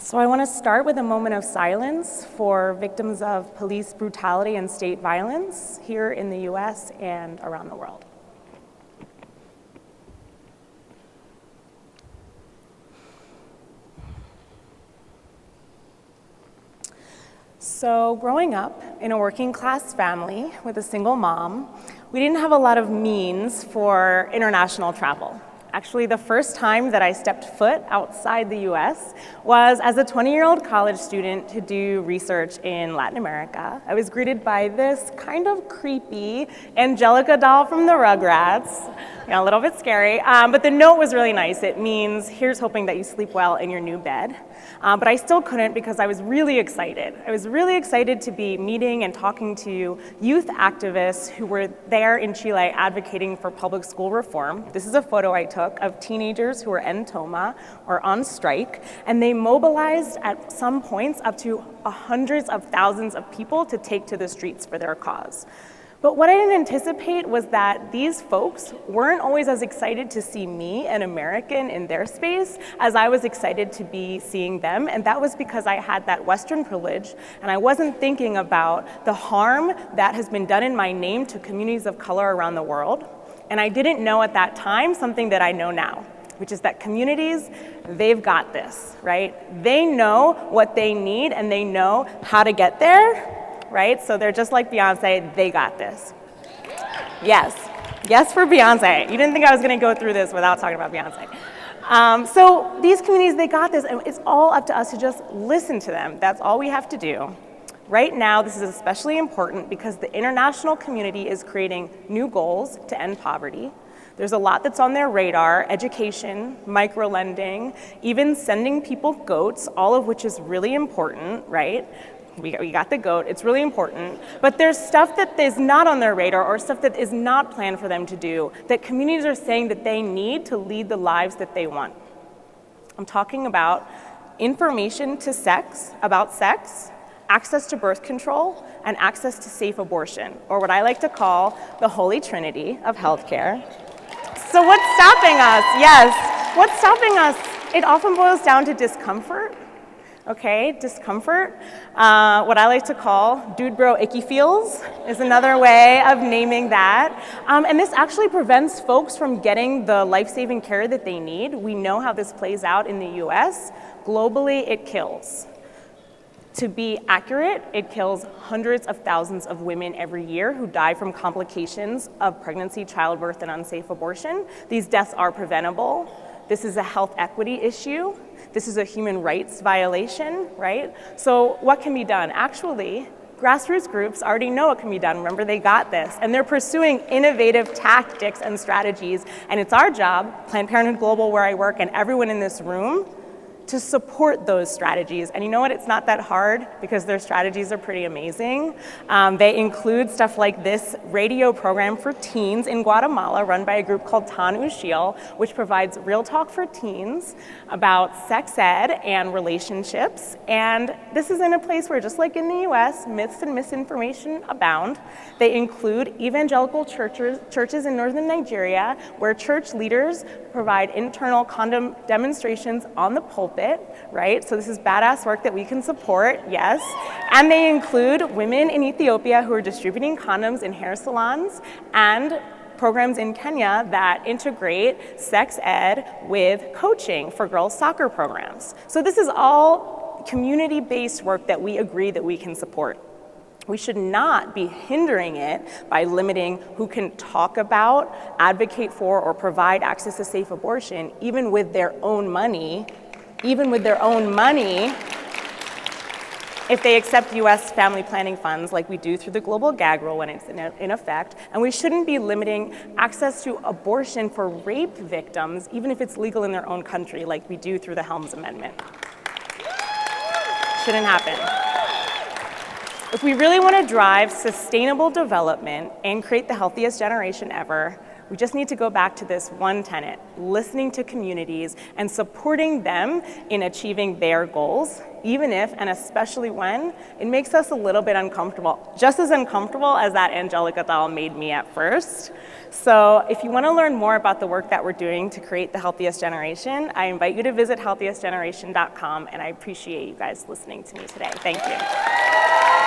So I want to start with a moment of silence for victims of police brutality and state violence here in the US and around the world. So growing up in a working class family with a single mom, we didn't have a lot of means for international travel. Actually, the first time that I stepped foot outside the US was as a 20-year-old college student to do research in Latin America. I was greeted by this kind of creepy Angelica doll from the Rugrats, a little bit scary, but the note was really nice. It means, here's hoping that you sleep well in your new bed. But I still couldn't because I was really excited. I was really excited to be meeting and talking to youth activists who were there in Chile advocating for public school reform. This is a photo I took of teenagers who were en toma or on strike, and they mobilized at some points up to hundreds of thousands of people to take to the streets for their cause. But what I didn't anticipate was that these folks weren't always as excited to see me, an American, in their space as I was excited to be seeing them. And that was because I had that Western privilege and I wasn't thinking about the harm that has been done in my name to communities of color around the world. And I didn't know at that time something that I know now, which is that communities, they've got this, right? They know what they need and they know how to get there. Right? So they're just like Beyonce, they got this. Yes, yes for Beyonce. You didn't think I was gonna go through this without talking about Beyonce. So these communities, they got this, and it's all up to us to just listen to them. That's all we have to do. Right now, this is especially important because the international community is creating new goals to end poverty. There's a lot that's on their radar: education, microlending, even sending people goats, all of which is really important, right? We got the goat, it's really important, but there's stuff that is not on their radar or stuff that is not planned for them to do that communities are saying that they need to lead the lives that they want. I'm talking about information to about sex, access to birth control, and access to safe abortion, or what I like to call the Holy Trinity of healthcare. So what's stopping us? Yes, what's stopping us? It often boils down to discomfort. Okay, discomfort. What I like to call dude bro icky feels is another way of naming that. And this actually prevents folks from getting the life-saving care that they need. We know how this plays out in the US. Globally, it kills. To be accurate, it kills hundreds of thousands of women every year who die from complications of pregnancy, childbirth, and unsafe abortion. These deaths are preventable. This is a health equity issue. This is a human rights violation, right? So what can be done? Actually, grassroots groups already know what can be done. Remember, they got this. And they're pursuing innovative tactics and strategies. And it's our job, Planned Parenthood Global, where I work, and everyone in this room, to support those strategies. And you know what, it's not that hard because their strategies are pretty amazing. They include stuff like this radio program for teens in Guatemala run by a group called Tan Ushil, which provides real talk for teens about sex ed and relationships. And this is in a place where, just like in the US, myths and misinformation abound. They include evangelical churches in northern Nigeria, where church leaders provide internal condom demonstrations on the pulpit, right? So this is badass work that we can support, yes. And they include women in Ethiopia who are distributing condoms in hair salons, and programs in Kenya that integrate sex ed with coaching for girls' soccer programs. So this is all community-based work that we agree that we can support. We should not be hindering it by limiting who can talk about, advocate for, or provide access to safe abortion, even with their own money, if they accept US family planning funds like we do through the global gag rule when it's in effect. And we shouldn't be limiting access to abortion for rape victims, even if it's legal in their own country, like we do through the Helms Amendment. Shouldn't happen. If we really want to drive sustainable development and create the healthiest generation ever, We just need to go back to this one tenet, listening to communities and supporting them in achieving their goals, even if, and especially when, it makes us a little bit uncomfortable, just as uncomfortable as that Angelica doll made me at first. So if you want to learn more about the work that we're doing to create the healthiest generation, I invite you to visit healthiestgeneration.com, and I appreciate you guys listening to me today. Thank you.